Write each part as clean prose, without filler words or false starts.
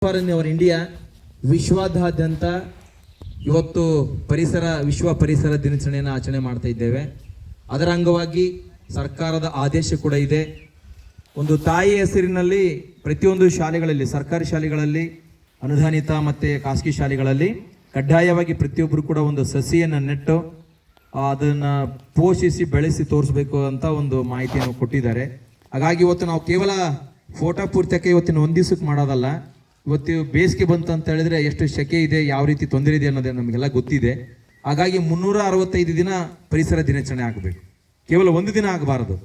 Our India ವಿಶ್ವಾದ್ಯಂತ ಇವತ್ತು ವಿಶ್ವ ಪರಿಸರ ದಿನಾಚರಣೆಯನ್ನು ಆಚರಣೆ ಮಾಡ್ತಾ ಇದ್ದೇವೆ. ಅದರ ಅಂಗವಾಗಿ ಸರ್ಕಾರದ ಆದೇಶ ಕೂಡ ಇದೆ. ಒಂದು ತಾಯಿ ಹೆಸರಿನಲ್ಲಿ ಪ್ರತಿಯೊಂದು ಶಾಲೆಗಳಲ್ಲಿ, ಸರ್ಕಾರಿ ಶಾಲೆಗಳಲ್ಲಿ, ಅನುದಾನಿತ ಮತ್ತು ಖಾಸಗಿ ಶಾಲೆಗಳಲ್ಲಿ ಕಡ್ಡಾಯವಾಗಿ ಪ್ರತಿಯೊಬ್ಬರು ಕೂಡ ಒಂದು ಸಸಿಯನ್ನು ನೆಟ್ಟು ಅದನ್ನು ಪೋಷಿಸಿ ಬೆಳೆಸಿ ತೋರಿಸ್ಬೇಕು ಅಂತ ಒಂದು ಮಾಹಿತಿಯನ್ನು ಕೊಟ್ಟಿದ್ದಾರೆ. ಹಾಗಾಗಿ ಇವತ್ತು ನಾವು ಕೇವಲ ಫೋಟೋ ಪೂರ್ತಕ್ಕೆ ಇವತ್ತಿನ ಒಂದು ದಿವಸಕ್ಕೆ ಮಾಡೋದಲ್ಲ. ಇವತ್ತು ಬೇಸಿಗೆ ಬಂತು ಅಂತ ಹೇಳಿದ್ರೆ ಎಷ್ಟು ಶೆಕೆ ಇದೆ, ಯಾವ ರೀತಿ ತೊಂದರೆ ಇದೆ ಅನ್ನೋದೇ ನಮಗೆಲ್ಲ ಗೊತ್ತಿದೆ. ಹಾಗಾಗಿ 365 ದಿನ ಪರಿಸರ ದಿನಾಚರಣೆ ಆಗಬೇಕು, ಕೇವಲ ಒಂದು ದಿನ ಆಗಬಾರದು.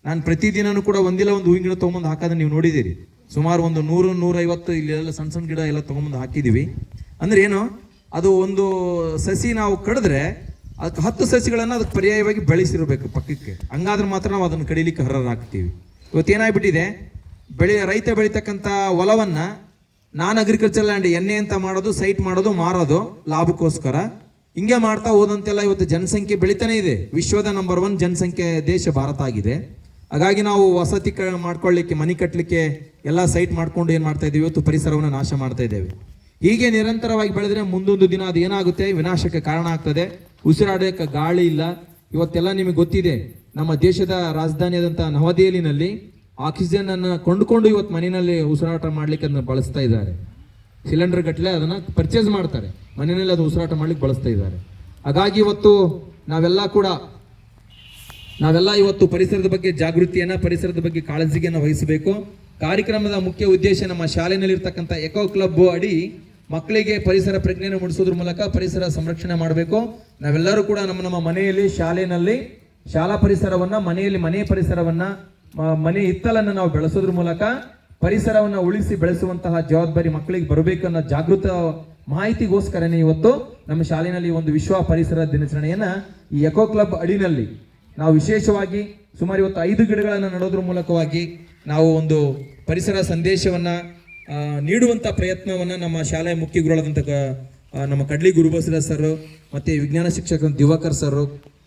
ನಾನು ಪ್ರತಿದಿನನೂ ಕೂಡ ಒಂದಿಲ್ಲ ಒಂದು ಹೂವಿನ ಗಿಡ ತೊಗೊಂಬಂದು ಹಾಕೋದನ್ನ ನೀವು ನೋಡಿದ್ದೀರಿ. ಸುಮಾರು ಒಂದು 100-150 ಇಲ್ಲೆಲ್ಲ ಸಣ್ಣ ಸಣ್ಣ ಗಿಡ ಎಲ್ಲ ತೊಗೊಂಬಂದು ಹಾಕಿದ್ದೀವಿ. ಅಂದ್ರೆ ಏನು, ಅದು ಒಂದು ಸಸಿ ನಾವು ಕಡಿದ್ರೆ ಅದಕ್ಕೆ 10 ಸಸಿಗಳನ್ನು ಅದಕ್ಕೆ ಪರ್ಯಾಯವಾಗಿ ಬೆಳೆಸಿರ್ಬೇಕು ಪಕ್ಕಕ್ಕೆ. ಹಂಗಾದ್ರೆ ಮಾತ್ರ ನಾವು ಅದನ್ನು ಕಡಿಲಿಕ್ಕೆ ಹರ್ರಾಗ್ತೀವಿ. ಇವತ್ತೇನಾಗ್ಬಿಟ್ಟಿದೆ, ರೈತ ಬೆಳೀತಕ್ಕಂಥ ಹೊಲವನ್ನ ನಾನ್ ಅಗ್ರಿಕಲ್ಚರ್ ಲ್ಯಾಂಡ್ ಎಣ್ಣೆ ಅಂತ ಮಾಡೋದು, ಸೈಟ್ ಮಾಡೋದು, ಮಾರೋದು ಲಾಭಕ್ಕೋಸ್ಕರ. ಹಿಂಗೆ ಮಾಡ್ತಾ ಹೋದಂತೆಲ್ಲ ಇವತ್ತು ಜನಸಂಖ್ಯೆ ಬೆಳಿತಾನೆ ಇದೆ. ವಿಶ್ವದ ನಂಬರ್ 1 ಜನಸಂಖ್ಯೆ ದೇಶ ಭಾರತ ಆಗಿದೆ. ಹಾಗಾಗಿ ನಾವು ವಸತಿ ಮಾಡ್ಕೊಳ್ಳಿಕ್ಕೆ, ಮನೆ ಕಟ್ಟಲಿಕ್ಕೆ ಎಲ್ಲ ಸೈಟ್ ಮಾಡ್ಕೊಂಡು ಏನು ಮಾಡ್ತಾ ಇದ್ದೀವಿ, ಇವತ್ತು ಪರಿಸರವನ್ನು ನಾಶ ಮಾಡ್ತಾ ಇದ್ದೇವೆ. ಹೀಗೆ ನಿರಂತರವಾಗಿ ಬೆಳೆದ್ರೆ ಮುಂದೊಂದು ದಿನ ಅದು ಏನಾಗುತ್ತೆ, ವಿನಾಶಕ್ಕೆ ಕಾರಣ ಆಗ್ತದೆ. ಉಸಿರಾಡೋಕ್ಕೆ ಗಾಳಿ ಇಲ್ಲ. ಇವತ್ತೆಲ್ಲ ನಿಮಗೆ ಗೊತ್ತಿದೆ, ನಮ್ಮ ದೇಶದ ರಾಜಧಾನಿಯಾದಂಥ ನವದೆಹಲಿನಲ್ಲಿ ಆಕ್ಸಿಜನ್ ಅನ್ನು ಕೊಂಡುಕೊಂಡು ಇವತ್ತು ಮನೆಯಲ್ಲಿ ಉಸಿರಾಟ ಮಾಡ್ಲಿಕ್ಕೆ ಅದನ್ನ ಬಳಸ್ತಾ ಇದ್ದಾರೆ. ಸಿಲಿಂಡರ್ ಗಟ್ಟಲೆ ಅದನ್ನ ಪರ್ಚೇಸ್ ಮಾಡ್ತಾರೆ, ಮನೆಯಲ್ಲಿ ಅದು ಉಸಿರಾಟ ಮಾಡ್ಲಿಕ್ಕೆ ಬಳಸ್ತಾ ಇದ್ದಾರೆ. ಹಾಗಾಗಿ ಇವತ್ತು ನಾವೆಲ್ಲ ಇವತ್ತು ಪರಿಸರದ ಬಗ್ಗೆ ಜಾಗೃತಿಯನ್ನ, ಪರಿಸರದ ಬಗ್ಗೆ ಕಾಳಜಿಯನ್ನು ವಹಿಸಬೇಕು. ಕಾರ್ಯಕ್ರಮದ ಮುಖ್ಯ ಉದ್ದೇಶ ನಮ್ಮ ಶಾಲೆಯಲ್ಲಿ ಇರ್ತಕ್ಕಂಥ ಎಕೋ ಕ್ಲಬ್ ಅಡಿ ಮಕ್ಕಳಿಗೆ ಪರಿಸರ ಪ್ರಜ್ಞೆಯನ್ನು ಮೂಡಿಸೋದ್ರ ಮೂಲಕ ಪರಿಸರ ಸಂರಕ್ಷಣೆ ಮಾಡಬೇಕು. ನಾವೆಲ್ಲರೂ ಕೂಡ ನಮ್ಮ ಮನೆಯಲ್ಲಿ, ಶಾಲೆಯಲ್ಲಿ ಶಾಲಾ ಪರಿಸರವನ್ನ, ಮನೆ ಪರಿಸರವನ್ನ, ಮನೆ ಹಿತ್ತಲನ್ನು ನಾವು ಬೆಳೆಸೋದ್ರ ಮೂಲಕ ಪರಿಸರವನ್ನು ಉಳಿಸಿ ಬೆಳೆಸುವಂತಹ ಜವಾಬ್ದಾರಿ ಮಕ್ಕಳಿಗೆ ಬರಬೇಕು ಅನ್ನೋ ಜಾಗೃತ ಮಾಹಿತಿಗೋಸ್ಕರನೇ ಇವತ್ತು ನಮ್ಮ ಶಾಲೆಯಲ್ಲಿ ಒಂದು ವಿಶ್ವ ಪರಿಸರ ದಿನಾಚರಣೆಯನ್ನ ಈ ಎಕೋ ಕ್ಲಬ್ ಅಡಿನಲ್ಲಿ ನಾವು ವಿಶೇಷವಾಗಿ ಸುಮಾರು ಇವತ್ತು 5 ಗಿಡಗಳನ್ನು ನೆಡೋದ್ರ ಮೂಲಕವಾಗಿ ನಾವು ಒಂದು ಪರಿಸರ ಸಂದೇಶವನ್ನ ನೀಡುವಂತ ಪ್ರಯತ್ನವನ್ನ ನಮ್ಮ ಶಾಲೆಯ ಮುಖ್ಯ ಗುರುಗಳಾದಂಥ ನಮ್ಮ ಕಡ್ಲಿ ಗುರುಬಸವರಾಜ್ ಸರ್, ಮತ್ತೆ ವಿಜ್ಞಾನ ಶಿಕ್ಷಕ ದಿವಾಕರ್ ಸರ್,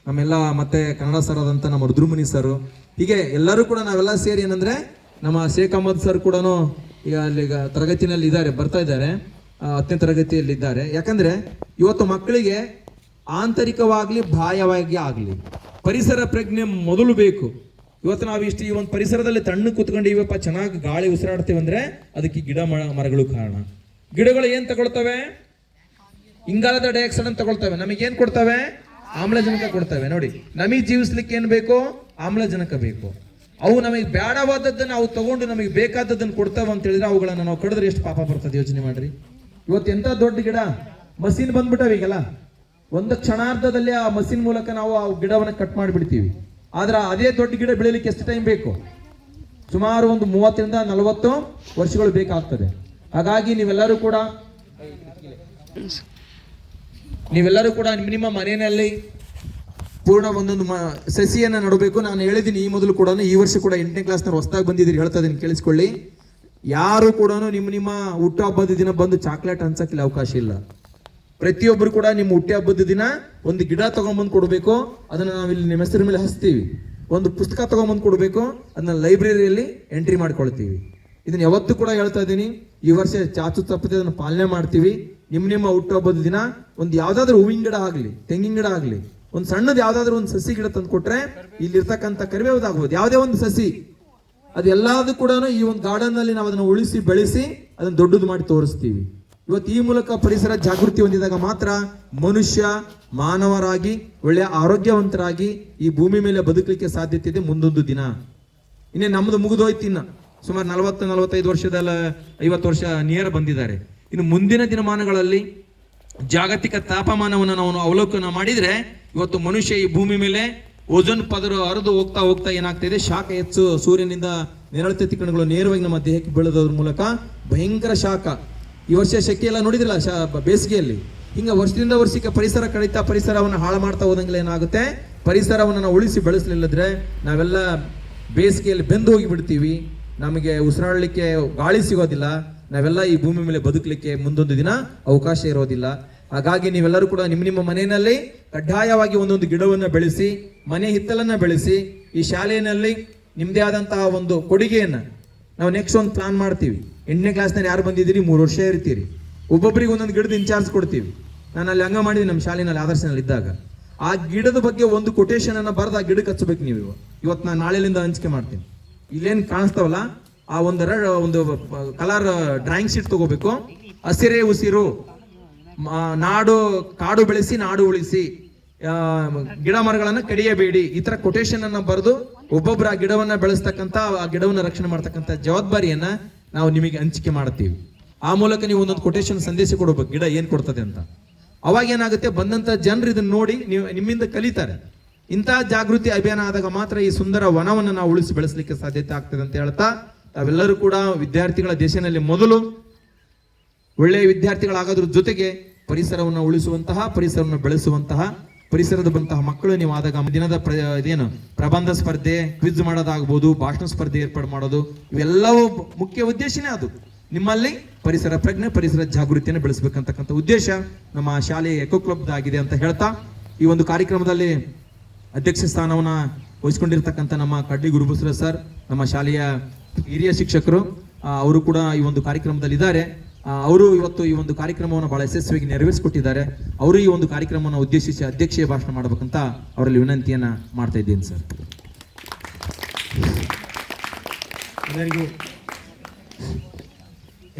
ನಮ್ಮೆಲ್ಲ ಮತ್ತೆ ಕನ್ನಡ ಸರ್ ಆದಂಥ ನಮ್ಮ ರುದ್ರಮುನಿ ಸರ್, ಹೀಗೆ ಎಲ್ಲರೂ ಕೂಡ ನಾವೆಲ್ಲ ಸೇರಿ ಏನಂದ್ರೆ ನಮ್ಮ ಶೇಖ್ ಅಹಮದ್ ಸರ್ ಕೂಡ ಈಗ ತರಗತಿನಲ್ಲಿ ಇದ್ದಾರೆ, ಬರ್ತಾ ಇದ್ದಾರೆ, 10ನೇ ತರಗತಿಯಲ್ಲಿ ಇದ್ದಾರೆ. ಯಾಕಂದ್ರೆ ಇವತ್ತು ಮಕ್ಕಳಿಗೆ ಆಂತರಿಕವಾಗ್ಲಿ ಬಾಹ್ಯವಾಗಿ ಆಗ್ಲಿ ಪರಿಸರ ಪ್ರಜ್ಞೆ ಮೊದಲು ಬೇಕು. ಇವತ್ತು ನಾವು ಈ ಒಂದು ಪರಿಸರದಲ್ಲಿ ತಣ್ಣು ಕೂತ್ಕೊಂಡು ಇವಪ್ಪ ಚೆನ್ನಾಗಿ ಗಾಳಿ ಉಸಿರಾಡ್ತೇವೆ ಅಂದ್ರೆ ಅದಕ್ಕೆ ಗಿಡ ಮರಗಳು ಕಾರಣ. ಗಿಡಗಳು ಏನ್ ತಗೊಳ್ತವೆ, ಇಂಗಾಲದ ಡೈಆಕ್ಸೈಡ್ ಅಂತ ತಗೊಳ್ತವೆ. ನಮಗೇನ್ ಕೊಡ್ತವೆ, ಆಮ್ಲಜನಕ ಕೊಡ್ತವೆ. ನೋಡಿ, ನಮಗೆ ಜೀವಿಸ್ಲಿಕ್ಕೆ ಏನ್ ಬೇಕು, ಆಮ್ಲಜನಕ ಬೇಕು. ಅವು ನಮಗೆ ಬೇಡವಾದದ್ದನ್ನು ಅವು ತಗೊಂಡು ನಮಗೆ ಬೇಕಾದದ್ದನ್ನು ಕೊಡ್ತಾವ ಅಂತ ಹೇಳಿದ್ರೆ ಅವುಗಳನ್ನ ನಾವು ಕಡಿದ್ರೆ ಎಷ್ಟು ಪಾಪ ಬರ್ತದೆ ಯೋಚನೆ ಮಾಡ್ರಿ. ಇವತ್ತು ಎಂತ ದೊಡ್ಡ ಗಿಡ, ಮಷೀನ್ ಬಂದ್ಬಿಟ್ಟವ ಈಗೆಲ್ಲ. ಒಂದು ಕ್ಷಣಾರ್ಧದಲ್ಲಿ ಆ ಮಷೀನ್ ಮೂಲಕ ನಾವು ಆ ಗಿಡವನ್ನ ಕಟ್ ಮಾಡಿಬಿಡ್ತೀವಿ. ಆದ್ರೆ ಅದೇ ದೊಡ್ಡ ಗಿಡ ಬೆಳಿಲಿಕ್ಕೆ ಎಷ್ಟು ಟೈಮ್ ಬೇಕು, ಸುಮಾರು ಒಂದು 30-40 ವರ್ಷಗಳು ಬೇಕಾಗ್ತದೆ. ಹಾಗಾಗಿ ನೀವೆಲ್ಲರೂ ಕೂಡ ನಿಮ್ಮ ಮನೆಯಲ್ಲಿ ಪೂರ್ಣ ಒಂದೊಂದು ಸಸಿಯನ್ನು ನಡಬೇಕು. ನಾನು ಹೇಳಿದ್ದೀನಿ ಈ ಮೊದಲು ಕೂಡ, ಈ ವರ್ಷ ಕೂಡ 8ನೇ ಕ್ಲಾಸ್ನವ್ರು ಹೊಸದಾಗಿ ಬಂದಿದ್ದೀರಿ, ಹೇಳ್ತಾ ಇದೀನಿ ಕೇಳಿಸ್ಕೊಳ್ಳಿ. ಯಾರು ಕೂಡ ನಿಮ್ಮ ಹುಟ್ಟುಹಬ್ಬದ ದಿನ ಬಂದು ಚಾಕ್ಲೇಟ್ ಹಂಚಕ್ಕೆ ಅವಕಾಶ ಇಲ್ಲ. ಪ್ರತಿಯೊಬ್ಬರು ಕೂಡ ನಿಮ್ಮ ಹುಟ್ಟುಹಬ್ಬದ ದಿನ ಒಂದು ಗಿಡ ತಗೊಂಡ್ಬಂದು ಕೊಡಬೇಕು. ಅದನ್ನ ನಾವಿಲ್ಲಿ ನಿಮ್ಮ ಹೆಸರ ಮೇಲೆ ಹಚ್ತೀವಿ. ಒಂದು ಪುಸ್ತಕ ತಗೊಂಡ್ಬಂದು ಕೊಡಬೇಕು, ಅದನ್ನ ಲೈಬ್ರರಿಯಲ್ಲಿ ಎಂಟ್ರಿ ಮಾಡ್ಕೊಳ್ತೀವಿ. ಇದನ್ನ ಯಾವತ್ತೂ ಕೂಡ ಹೇಳ್ತಾ ಇದ್ದೀನಿ, ಈ ವರ್ಷ ಚಾಚು ತಪ್ಪದೆ ಅದನ್ನು ಪಾಲನೆ ಮಾಡ್ತೀವಿ. ನಿಮ್ಮ ಹುಟ್ಟುಹಬ್ಬದ ದಿನ ಒಂದು ಯಾವ್ದಾದ್ರು ಹೂವಿನ ಗಿಡ ಆಗ್ಲಿ, ತೆಂಗಿನ ಗಿಡ ಆಗ್ಲಿ, ಒಂದು ಸಣ್ಣದು ಯಾವ್ದಾದ್ರು ಒಂದು ಸಸಿ ಗಿಡ ತಂದು ಕೊಟ್ರೆ, ಇಲ್ಲಿರ್ತಕ್ಕಂಥ ಕರಿಬೇವುದಾಗ್ಬೋದು, ಯಾವುದೇ ಒಂದು ಸಸಿ, ಅದೆಲ್ಲದೂ ಕೂಡ ಈ ಒಂದು ಗಾರ್ಡನ್ ನಲ್ಲಿ ನಾವು ಅದನ್ನು ಉಳಿಸಿ ಬೆಳೆಸಿ ಅದನ್ನ ದೊಡ್ಡದು ಮಾಡಿ ತೋರಿಸ್ತೀವಿ. ಇವತ್ತು ಈ ಮೂಲಕ ಪರಿಸರ ಜಾಗೃತಿ ಹೊಂದಿದಾಗ ಮಾತ್ರ ಮನುಷ್ಯ ಮಾನವರಾಗಿ ಒಳ್ಳೆಯ ಆರೋಗ್ಯವಂತರಾಗಿ ಈ ಭೂಮಿ ಮೇಲೆ ಬದುಕಲಿಕ್ಕೆ ಸಾಧ್ಯತೆ ಇದೆ ಮುಂದೊಂದು ದಿನ. ಇನ್ನೇ ನಮ್ದು ಮುಗಿದೋಯ್ತು, ಇನ್ನ ಸುಮಾರು 40-45 ವರ್ಷದಲ್ಲ 50 ವರ್ಷ ನಿಯರ್ ಬಂದಿದ್ದಾರೆ. ಇನ್ನು ಮುಂದಿನ ದಿನಮಾನಗಳಲ್ಲಿ ಜಾಗತಿಕ ತಾಪಮಾನವನ್ನು ನಾವು ಅವಲೋಕನ ಮಾಡಿದ್ರೆ ಇವತ್ತು ಮನುಷ್ಯ ಈ ಭೂಮಿ ಮೇಲೆ ಓಜೋನ್ ಪದರ ಹರಿದು ಹೋಗ್ತಾ ಏನಾಗ್ತಾ ಶಾಖ ಹೆಚ್ಚು, ಸೂರ್ಯನಿಂದ ನೇರಳತೆ ಕಣಗಳು ನೇರವಾಗಿ ನಮ್ಮ ದೇಹಕ್ಕೆ ಬೀಳೋದ್ರ ಮೂಲಕ ಭಯಂಕರ ಶಾಖ. ಈ ವರ್ಷ ಶೆಕೆ ಎಲ್ಲ ನೋಡಿದಿಲ್ಲ, ಬೇಸಿಗೆಯಲ್ಲಿ ಹಿಂಗ ವರ್ಷದಿಂದ ವರ್ಷಕ್ಕೆ ಪರಿಸರ ಕಡಿತಾ ಪರಿಸರವನ್ನು ಹಾಳು ಮಾಡ್ತಾ ಹೋದಂಗೆಲ್ಲ ಏನಾಗುತ್ತೆ, ಪರಿಸರವನ್ನು ನಾವು ಉಳಿಸಿ ಬೆಳೆಸಲಿಲ್ಲದ್ರೆ ನಾವೆಲ್ಲ ಬೇಸಿಗೆಯಲ್ಲಿ ಬೆಂದು ಹೋಗಿ ಬಿಡ್ತೀವಿ. ನಮಗೆ ಉಸಿರಾಡಲಿಕ್ಕೆ ಗಾಳಿ ಸಿಗೋದಿಲ್ಲ. ನಾವೆಲ್ಲ ಈ ಭೂಮಿ ಮೇಲೆ ಬದುಕಲಿಕ್ಕೆ ಮುಂದೊಂದು ದಿನ ಅವಕಾಶ ಇರೋದಿಲ್ಲ. ಹಾಗಾಗಿ ನೀವೆಲ್ಲರೂ ಕೂಡ ನಿಮ್ಮ ಮನೆಯಲ್ಲಿ ಕಡ್ಡಾಯವಾಗಿ ಒಂದೊಂದು ಗಿಡವನ್ನು ಬೆಳೆಸಿ, ಮನೆ ಹಿತ್ತಲನ್ನ ಬೆಳೆಸಿ, ಈ ಶಾಲೆಯಲ್ಲಿ ನಿಮ್ಮದೇ ಆದಂತಹ ಒಂದು ಕೊಡುಗೆಯನ್ನು ನಾವು ನೆಕ್ಸ್ಟ್ ಒಂದು ಪ್ಲಾನ್ ಮಾಡ್ತೀವಿ. 8ನೇ ಕ್ಲಾಸ್ನಲ್ಲಿ ಯಾರು ಬಂದಿದ್ದೀರಿ 3 ವರ್ಷ ಇರ್ತೀರಿ, ಒಬ್ಬೊಬ್ಬರಿಗೆ ಒಂದೊಂದು ಗಿಡದ ಇನ್ಚಾರ್ಜ್ ಕೊಡ್ತೀವಿ. ನಾನು ಅಲ್ಲಿ ಹಂಗ ಮಾಡಿದ್ವಿ ನಮ್ಮ ಶಾಲೆನಲ್ಲಿ ಆದರ್ಶನಲ್ಲಿ ಇದ್ದಾಗ. ಆ ಗಿಡದ ಬಗ್ಗೆ ಒಂದು ಕೊಟೇಶನ್ ಅನ್ನ ಬರೆದು ಆ ಗಿಡಕ್ಕೆ ಹಚ್ಚಬೇಕು ನೀವು. ಇವತ್ತು ನಾನು ನಾಳೆಲಿಂದ ಹಂಚಿಕೆ ಮಾಡ್ತೀನಿ. ಇಲ್ಲೇನು ಕಾಣಿಸ್ತಾವಲ್ಲ ಆ ಒಂದು ಕಲರ್ ಡ್ರಾಯಿಂಗ್ ಶೀಟ್ ತಗೋಬೇಕು. ಹಸಿರೇ ಉಸಿರು, ಕಾಡು ಬೆಳೆಸಿ ನಾಡು ಉಳಿಸಿ, ಗಿಡ ಮರಗಳನ್ನ ಕಡಿಯಬೇಡಿ, ಈ ತರ ಕೊಟೇಶನ್ ಅನ್ನ ಬರೆದು ಒಬ್ಬೊಬ್ಬರ ಆ ಗಿಡವನ್ನ ಬೆಳೆಸ್ತಕ್ಕಂತ, ಆ ಗಿಡವನ್ನ ರಕ್ಷಣೆ ಮಾಡ್ತಕ್ಕಂಥ ಜವಾಬ್ದಾರಿಯನ್ನ ನಾವು ನಿಮಗೆ ಹಂಚಿಕೆ ಮಾಡ್ತೀವಿ. ಆ ಮೂಲಕ ನೀವು ಒಂದೊಂದು ಕೊಟೇಶನ್ ಸಂದೇಶ ಕೊಡಬೇಕು ಗಿಡ ಏನ್ ಕೊಡ್ತದೆ ಅಂತ. ಅವಾಗ ಏನಾಗುತ್ತೆ, ಬಂದಂತ ಜನರು ಇದನ್ನ ನೋಡಿ ನಿಮ್ಮಿಂದ ಕಲಿತಾರೆ. ಇಂತಹ ಜಾಗೃತಿ ಅಭಿಯಾನ ಆದಾಗ ಮಾತ್ರ ಈ ಸುಂದರ ವನವನ್ನು ನಾವು ಉಳಿಸಿ ಬೆಳೆಸಲಿಕ್ಕೆ ಸಾಧ್ಯತೆ ಆಗ್ತದೆ ಅಂತ ಹೇಳ್ತಾ, ತಾವೆಲ್ಲರೂ ಕೂಡ ವಿದ್ಯಾರ್ಥಿಗಳ ದೇಶದಲ್ಲಿ ಮೊದಲು ಒಳ್ಳೆಯ ವಿದ್ಯಾರ್ಥಿಗಳಾಗೋದ್ರ ಜೊತೆಗೆ ಪರಿಸರವನ್ನು ಉಳಿಸುವಂತಹ, ಪರಿಸರವನ್ನು ಬೆಳೆಸುವಂತಹ, ಪರಿಸರದ ಬಂತಹ ಮಕ್ಕಳು ನೀವು ಆದಾಗ ದಿನದ ಇದೇನು ಪ್ರಬಂಧ ಸ್ಪರ್ಧೆ, ಕ್ವಿಜ್ ಮಾಡೋದಾಗ್ಬೋದು, ಭಾಷಣ ಸ್ಪರ್ಧೆ ಏರ್ಪಾಡು ಮಾಡೋದು, ಇವೆಲ್ಲವೂ ಮುಖ್ಯ ಉದ್ದೇಶನೇ ಅದು. ನಿಮ್ಮಲ್ಲಿ ಪರಿಸರ ಪ್ರಜ್ಞೆ, ಪರಿಸರ ಜಾಗೃತಿಯನ್ನು ಬೆಳೆಸಬೇಕಂತಕ್ಕಂಥ ಉದ್ದೇಶ ನಮ್ಮ ಶಾಲೆಯ ಎಕೋ ಕ್ಲಬ್ ಆಗಿದೆ ಅಂತ ಹೇಳ್ತಾ, ಈ ಒಂದು ಕಾರ್ಯಕ್ರಮದಲ್ಲಿ ಅಧ್ಯಕ್ಷ ಸ್ಥಾನವನ್ನ ವಹಿಸಿಕೊಂಡಿರ್ತಕ್ಕಂಥ ನಮ್ಮ ಕಡ್ಲಿ ಗುರುಬಸರ ಸರ್, ನಮ್ಮ ಶಾಲೆಯ ಹಿರಿಯ ಶಿಕ್ಷಕರು, ಅವರು ಕೂಡ ಈ ಒಂದು ಕಾರ್ಯಕ್ರಮದಲ್ಲಿ ಇದ್ದಾರೆ. ಅವರು ಇವತ್ತು ಈ ಒಂದು ಕಾರ್ಯಕ್ರಮವನ್ನು ಬಹಳ ಯಶಸ್ವಿಯಾಗಿ ನೆರವೇರಿಸಿಕೊಟ್ಟಿದ್ದಾರೆ. ಅವರು ಈ ಒಂದು ಕಾರ್ಯಕ್ರಮವನ್ನು ಉದ್ದೇಶಿಸಿ ಅಧ್ಯಕ್ಷೀಯ ಭಾಷಣ ಮಾಡಬೇಕಂತ ಅವರಲ್ಲಿ ವಿನಂತಿಯನ್ನ ಮಾಡ್ತಾ ಇದ್ದೀನಿ ಸರ್.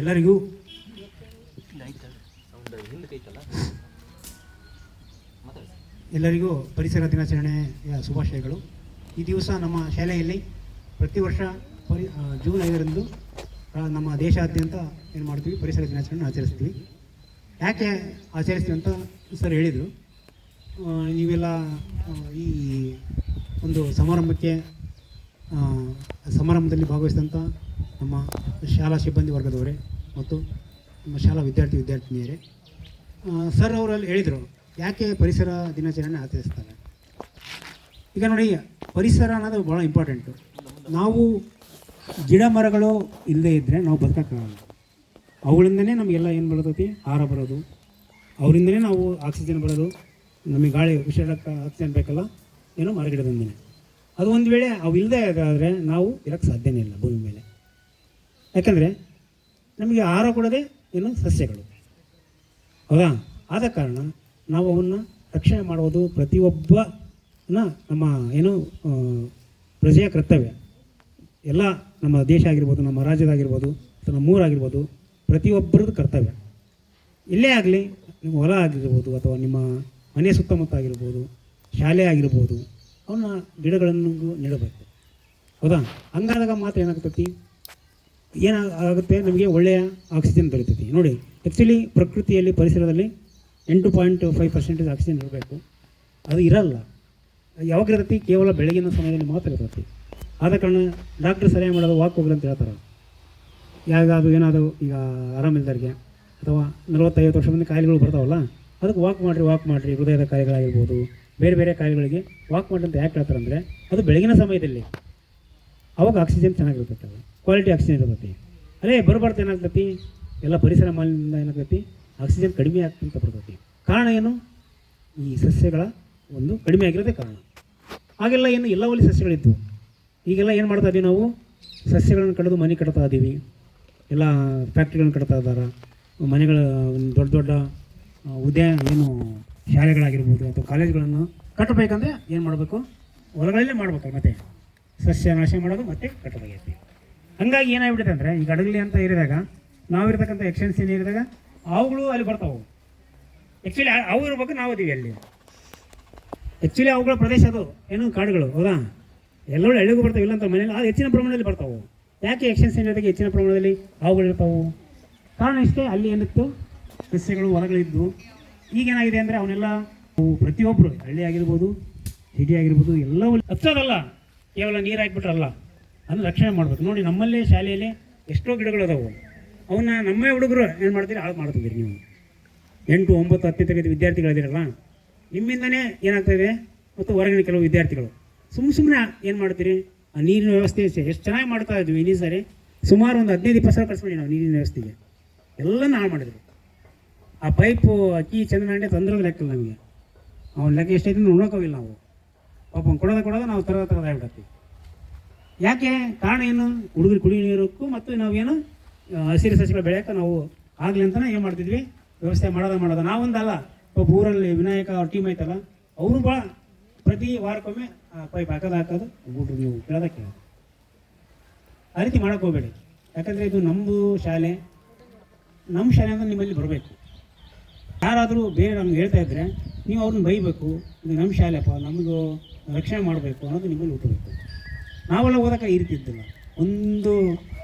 ಎಲ್ಲರಿಗೂ ಪರಿಸರ ದಿನಾಚರಣೆಯ ಶುಭಾಶಯಗಳು. ಈ ದಿವಸ ನಮ್ಮ ಶಾಲೆಯಲ್ಲಿ ಪ್ರತಿ ವರ್ಷ ಜೂನ್ 5ರಂದು ನಮ್ಮ ದೇಶಾದ್ಯಂತ ಏನು ಮಾಡ್ತೀವಿ, ಪರಿಸರ ದಿನಾಚರಣೆ ಆಚರಿಸ್ತೀವಿ. ಯಾಕೆ ಆಚರಿಸ್ತೀವಿ ಅಂತ ಸರ್ ಹೇಳಿದರು. ನೀವೆಲ್ಲ ಈ ಒಂದು ಸಮಾರಂಭದಲ್ಲಿ ಭಾಗವಹಿಸಿದಂಥ ನಮ್ಮ ಶಾಲಾ ಸಿಬ್ಬಂದಿ ವರ್ಗದವರೇ ಮತ್ತು ನಮ್ಮ ಶಾಲಾ ವಿದ್ಯಾರ್ಥಿನಿಯರೇ, ಸರ್ ಅವರಲ್ಲಿ ಹೇಳಿದರು ಯಾಕೆ ಪರಿಸರ ದಿನಾಚರಣೆ ಆಚರಿಸ್ತಾರೆ. ಈಗ ನೋಡಿ, ಪರಿಸರ ಅನ್ನೋದು ಭಾಳ ಇಂಪಾರ್ಟೆಂಟು. ನಾವು ಗಿಡ ಮರಗಳು ಇಲ್ಲದೇ ಇದ್ದರೆ ನಾವು ಬದುಕೋಕ್ಕಾಗಲ್ಲ. ಅವುಗಳಿಂದನೇ ನಮಗೆಲ್ಲ ಏನು ಬರ್ತೈತಿ, ಆಹಾರ ಬರೋದು, ಅವರಿಂದನೇ ನಾವು ಆಕ್ಸಿಜನ್ ಬರೋದು. ನಮಗೆ ಗಾಳಿ ಉಸಿರಾಡೋಕ್ಕೆ ಆಕ್ಸಿಜನ್ ಬೇಕಲ್ಲ, ಏನೋ ಮರಗಿಡದಿಂದನೇ. ಅದು ಒಂದು ವೇಳೆ ಅವು ಇಲ್ಲದೆ ಆದರೆ ನಾವು ಇರೋಕ್ಕೆ ಸಾಧ್ಯನೇ ಇಲ್ಲ ಭೂಮಿ ಮೇಲೆ. ಯಾಕಂದರೆ ನಮಗೆ ಆಹಾರ ಕೊಡೋದೇ ಏನು ಸಸ್ಯಗಳು, ಹೌದಾ? ಆದ ಕಾರಣ ನಾವು ಅವನ್ನು ರಕ್ಷಣೆ ಮಾಡುವುದು ಪ್ರತಿಯೊಬ್ಬನ ನಮ್ಮ ಏನು ಪ್ರಜೆಯ ಕರ್ತವ್ಯ. ಎಲ್ಲ ನಮ್ಮ ದೇಶ ಆಗಿರ್ಬೋದು, ನಮ್ಮ ರಾಜ್ಯದಾಗಿರ್ಬೋದು, ಅಥವಾ ನಮ್ಮ ಊರಾಗಿರ್ಬೋದು, ಪ್ರತಿಯೊಬ್ಬರದ್ದು ಕರ್ತವ್ಯ. ಎಲ್ಲೇ ಆಗಲಿ, ನಿಮ್ಮ ಹೊಲ ಆಗಿರ್ಬೋದು ಅಥವಾ ನಿಮ್ಮ ಮನೆ ಸುತ್ತಮುತ್ತ ಆಗಿರ್ಬೋದು, ಶಾಲೆ ಆಗಿರ್ಬೋದು, ಅವನ್ನ ಗಿಡಗಳನ್ನು ನೆಡಬೇಕು, ಹೌದಾ? ಹಂಗಾದಾಗ ಮಾತ್ರ ಏನಾಗ್ತೈತಿ, ಏನಾಗುತ್ತೆ, ನಮಗೆ ಒಳ್ಳೆಯ ಆಕ್ಸಿಜನ್ ದೊರೀತೈತಿ. ನೋಡಿ, ಆ್ಯಕ್ಚುಲಿ ಪ್ರಕೃತಿಯಲ್ಲಿ ಪರಿಸರದಲ್ಲಿ 8.5% ಆಕ್ಸಿಜನ್ ಇರಬೇಕು. ಅದು ಇರಲ್ಲ. ಯಾವಾಗ ಇರ್ತೈತಿ, ಕೇವಲ ಬೆಳಗಿನ ಸಮಯದಲ್ಲಿ ಮಾತ್ರ ಇರ್ತೈತಿ. ಆದ ಕಾರಣ ಡಾಕ್ಟ್ರ್ ಸಲಹೆ ಮಾಡೋದು ವಾಕ್ ಹೋಗ್ರಿ ಅಂತ ಹೇಳ್ತಾರೆ. ಯಾವ್ದಾದ್ರು ಏನಾದರೂ ಈಗ ಆರಾಮಿಲ್ದವ್ರಿಗೆ ಅಥವಾ 40-50 ವರ್ಷ ಮಂದಿ ಕಾಯಿಲೆಗಳು ಬರ್ತಾವಲ್ಲ, ಅದಕ್ಕೆ ವಾಕ್ ಮಾಡಿರಿ. ಹೃದಯದ ಕಾಯಿಲೆಗಳಾಗಿರ್ಬೋದು, ಬೇರೆ ಬೇರೆ ಕಾಯಿಲೆಗಳಿಗೆ ವಾಕ್ ಮಾಡಿ ಅಂತ ಯಾಕೆ ಹೇಳ್ತಾರೆ ಅಂದರೆ, ಅದು ಬೆಳಗಿನ ಸಮಯದಲ್ಲಿ ಅವಾಗ ಆಕ್ಸಿಜನ್ ಚೆನ್ನಾಗಿರ್ತೈತೆ, ಅದು ಕ್ವಾಲಿಟಿ ಆಕ್ಸಿಜನ್ ಇರ್ತೈತಿ. ಅದೇ ಬರಬಾರ್ದು ಏನಾಗ್ತೈತಿ, ಎಲ್ಲ ಪರಿಸರ ಮಾಲಿನ್ಯದಿಂದ ಏನಾಗ್ತೈತಿ, ಆಕ್ಸಿಜನ್ ಕಡಿಮೆ ಆಗ್ತಂತ ಬರ್ತೈತಿ. ಕಾರಣ ಏನು, ಈ ಸಸ್ಯಗಳ ಒಂದು ಕಡಿಮೆ ಆಗಿರೋದೇ ಕಾರಣ. ಆಗೆಲ್ಲ ಏನು ಎಲ್ಲವಲ್ಲಿ ಸಸ್ಯಗಳಿದ್ವು. ಈಗೆಲ್ಲ ಏನು ಮಾಡ್ತಾ ಇದ್ದೀವಿ ನಾವು, ಸಸ್ಯಗಳನ್ನು ಕಡಿದು ಮನೆ ಕಟ್ತಾ ಇದ್ದೀವಿ. ಎಲ್ಲ ಫ್ಯಾಕ್ಟ್ರಿಗಳನ್ನು ಕಟ್ತಾ ಇದ್ದಾರೆ. ಮನೆಗಳ ದೊಡ್ಡ ದೊಡ್ಡ ಏನು ಶಾಲೆಗಳಾಗಿರ್ಬೋದು ಅಥವಾ ಕಾಲೇಜುಗಳನ್ನು ಕಟ್ಟಬೇಕಂದ್ರೆ ಏನು ಮಾಡಬೇಕು, ಹೊಲಗಳಲ್ಲೇ ಮಾಡ್ಬೇಕು. ಮತ್ತೆ ಸಸ್ಯ ನಾಶ ಮಾಡೋದು ಮತ್ತೆ ಕಟ್ಟಬೇಕಾಗೈತಿ. ಹಂಗಾಗಿ ಏನಾಗ್ಬಿಡುತ್ತೆ ಅಂದರೆ, ಈಗ ಹಡಗಲಿ ಅಂತ ಇರಿದಾಗ, ನಾವಿರ್ತಕ್ಕಂಥ ಎಕ್ಸ್ಟೆನ್ಷನ್ ಏರಿದಾಗ ಅವುಗಳು ಅಲ್ಲಿ ಬರ್ತಾವೆ. ಆ್ಯಕ್ಚುಲಿ ಅವು ಇರ್ಬೇಕು, ನಾವು ಇದೀವಿ ಅಲ್ಲಿ. ಆ್ಯಕ್ಚುಲಿ ಅವುಗಳ ಪ್ರದೇಶ ಅದು ಏನು ಕಾಡುಗಳು, ಹೌದಾ? ಎಲ್ಲರೂ ಹಳ್ಳಿಗೂ ಬರ್ತಾವೆ, ಇಲ್ಲ ಅಂತ ಮನೇಲಿ ಅದು ಹೆಚ್ಚಿನ ಪ್ರಮಾಣದಲ್ಲಿ ಬರ್ತಾವೆ. ಯಾಕೆ ಎಕ್ಸ್ಟೆನ್ಷನ್ ಜೊತೆಗೆ ಹೆಚ್ಚಿನ ಪ್ರಮಾಣದಲ್ಲಿ ಅವುಗಳು ಇರ್ತಾವೆ? ಕಾರಣ ಇಷ್ಟೇ, ಅಲ್ಲಿ ಏನಿತ್ತು, ಸಸ್ಯಗಳು ಹೊಲಗಳಿದ್ದು. ಈಗೇನಾಗಿದೆ ಅಂದರೆ ಅವನ್ನೆಲ್ಲ ಪ್ರತಿಯೊಬ್ಬರು, ಹಳ್ಳಿ ಆಗಿರ್ಬೋದು, ಸಿಟಿ ಆಗಿರ್ಬೋದು, ಎಲ್ಲವೂ ಹಚ್ಚೋದಲ್ಲ, ಕೇವಲ ನೀರು ಹಾಕ್ಬಿಟ್ರಲ್ಲ, ಅದನ್ನು ರಕ್ಷಣೆ ಮಾಡಬೇಕು. ನೋಡಿ, ನಮ್ಮಲ್ಲೇ ಶಾಲೆಯಲ್ಲಿ ಎಷ್ಟೋ ಗಿಡಗಳು ಅದಾವೆ. ಅವನ್ನ ನಮ್ಮೇ ಹುಡುಗರು ಏನು ಮಾಡ್ತೀರಿ, ಹಾಳು ಮಾಡ್ತಿದ್ದೀರಿ. ನೀವು 8, 9, 10ನೇ ತರಗತಿ ವಿದ್ಯಾರ್ಥಿಗಳಿದ್ದೀರಲ್ಲ, ನಿಮ್ಮಿಂದನೇ ಏನಾಗ್ತಾಯಿದೆ. ಮತ್ತು ಹೊರಗಿನ ಕೆಲವು ವಿದ್ಯಾರ್ಥಿಗಳು ಸುಮ್ಮನೆ ಏನು ಮಾಡ್ತೀರಿ, ಆ ನೀರಿನ ವ್ಯವಸ್ಥೆ ಎಷ್ಟು ಚೆನ್ನಾಗಿ ಮಾಡ್ತಾ ಇದ್ವಿ. ಈ ಸರಿ ಸುಮಾರು ಒಂದು 15-20 ಸಾವಿರ ಖರ್ಚು ಮಾಡಿ ನಾವು ನೀರಿನ ವ್ಯವಸ್ಥೆಗೆ ಎಲ್ಲನೂ ಹಾಳು ಮಾಡಿದ್ರು. ಆ ಪೈಪು ಅಕ್ಕಿ ಚಂದ್ರನಾಂಡೆ ತಂದ್ರದ ಲೆಕ್ಕಲ್ಲ ನಮಗೆ. ಅವ್ನ ಲೆಕ್ಕ ಎಷ್ಟೈತೆ ನೋಡೋಕ್ಕೋಗಿಲ್ಲ ನಾವು. ಪಾಪ ಕೊಡೋದ ನಾವು ತರದಾಗ್ಬಿಡ್ತೀವಿ. ಯಾಕೆ ಕಾರಣ ಏನು, ಹುಡುಗರು ಕುಡಿಯೋ ನೀರಕ್ಕೂ ಮತ್ತು ನಾವೇನು ಹಸಿರು ಸಸ್ಯಗಳು ಬೆಳೆಯೋಕೆ ನಾವು ಆಗಲಿ ಅಂತಲೇ ಏನು ಮಾಡ್ತಿದ್ವಿ, ವ್ಯವಸ್ಥೆ ಮಾಡೋದ ನಾವೊಂದಲ್ಲ. ಒಬ್ಬ ಊರಲ್ಲಿ ವಿನಾಯಕ ಅವ್ರ ಟೀಮ್ ಐತಲ್ಲ, ಅವರು ಭಾಳ ಪ್ರತಿ ವಾರಕ್ಕೊಮ್ಮೆ ಪೈಪ್ ಹಾಕೋದು ಊಟ ನೀವು ಕೇಳೋದಕ್ಕೆ ಆ ರೀತಿ ಮಾಡೋಕೆ ಹೋಗಬೇಡಿ. ಯಾಕಂದರೆ ಇದು ನಮ್ಮದು ಶಾಲೆ, ನಮ್ಮ ಶಾಲೆ ಅಂತ ನಿಮ್ಮಲ್ಲಿ ಬರಬೇಕು. ಯಾರಾದರೂ ಬೇರೆ ನಮ್ಗೆ ಹೇಳ್ತಾ ಇದ್ದರೆ ನೀವು ಅವ್ರನ್ನ ಬೈಬೇಕು, ಇದು ನಮ್ಮ ಶಾಲೆಪ್ಪ, ನಮ್ಮದು ರಕ್ಷಣೆ ಮಾಡಬೇಕು ಅನ್ನೋದು ನಿಮ್ಮಲ್ಲಿ ಹುಟ್ಟಬೇಕು. ನಾವೆಲ್ಲ ಓದೋಕೆ ಈ ರೀತಿ ಇದ್ದಿಲ್ಲ. ಒಂದು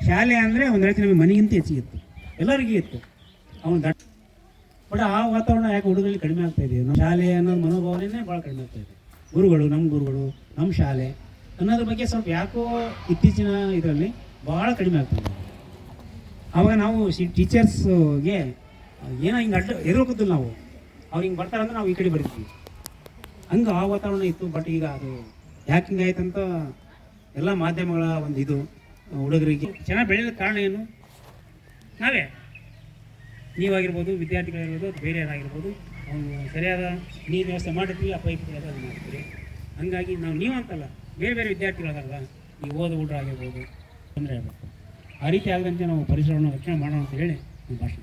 ಶಾಲೆ ಅಂದರೆ ಒಂದು ಹೇಳ್ತೀನಿ, ನಮಗೆ ಮನೆಗಿಂತ ಹೆಚ್ಚಿಗೆ ಇತ್ತು, ಎಲ್ಲರಿಗೂ ಇತ್ತು. ಅವನು ಬಟ್ ಆ ವಾತಾವರಣ ಯಾಕೆ ಹುಡುಗರಲ್ಲಿ ಕಡಿಮೆ ಆಗ್ತಾ ಇದೆ. ನಮ್ಮ ಶಾಲೆ ಅನ್ನೋದು ಮನೋಭಾವನೆ ಭಾಳ ಕಡಿಮೆ ಆಗ್ತಾ ಇದೆ. ಗುರುಗಳು, ನಮ್ಮ ಶಾಲೆ ಅನ್ನೋದ್ರ ಬಗ್ಗೆ ಸ್ವಲ್ಪ ಯಾಕೋ ಇತ್ತೀಚಿನ ಇದರಲ್ಲಿ ಭಾಳ ಕಡಿಮೆ ಆಗ್ತದೆ. ಆವಾಗ ನಾವು ಟೀಚರ್ಸ್ಗೆ ಏನೋ ಹಿಂಗೆ ಎದುರುಕೋತಿಲ್ಲ ನಾವು. ಅವ್ರು ಹಿಂಗೆ ಬರ್ತಾರಂದ್ರೆ ನಾವು ಈ ಕಡೆ ಬರ್ತೀವಿ, ಹಂಗೆ ಆ ವಾತಾವರಣ ಇತ್ತು. ಬಟ್ ಈಗ ಅದು ಯಾಕೆ ಹಿಂಗಾಯ್ತಂತ ಎಲ್ಲ ಮಾಧ್ಯಮಗಳ ಒಂದು ಇದು ಹುಡುಗರಿಗೆ ಚೆನ್ನಾಗಿ ಬೆಳೆಯೋದಕ್ಕೆ ಕಾರಣ ಏನು? ನಾವೇ, ನೀವಾಗಿರ್ಬೋದು, ವಿದ್ಯಾರ್ಥಿಗಳಿರ್ಬೋದು, ಬೇರೆಯವರಾಗಿರ್ಬೋದು. ಅವನು ಸರಿಯಾದ ನೀರು ವ್ಯವಸ್ಥೆ ಮಾಡಿರ್ತೀವಿ, ಆ ಪೈಪ್ ಅದು ಮಾಡ್ತೀವಿ. ಹಂಗಾಗಿ ನೀವು ಅಂತಲ್ಲ, ಬೇರೆ ವಿದ್ಯಾರ್ಥಿಗಳಾಗಲ್ಲ, ಈ ಓದ ಹುಡುಗರು ಆಗಿರ್ಬೋದು ತೊಂದರೆ ಆಗಬೇಕು. ಆ ರೀತಿ ಆಗದಂತೆ ನಾವು ಪರಿಸರವನ್ನು ರಕ್ಷಣೆ ಮಾಡೋಣ ಅಂತ ಹೇಳಿ ನಮ್ಮ ಭಾಷಣ.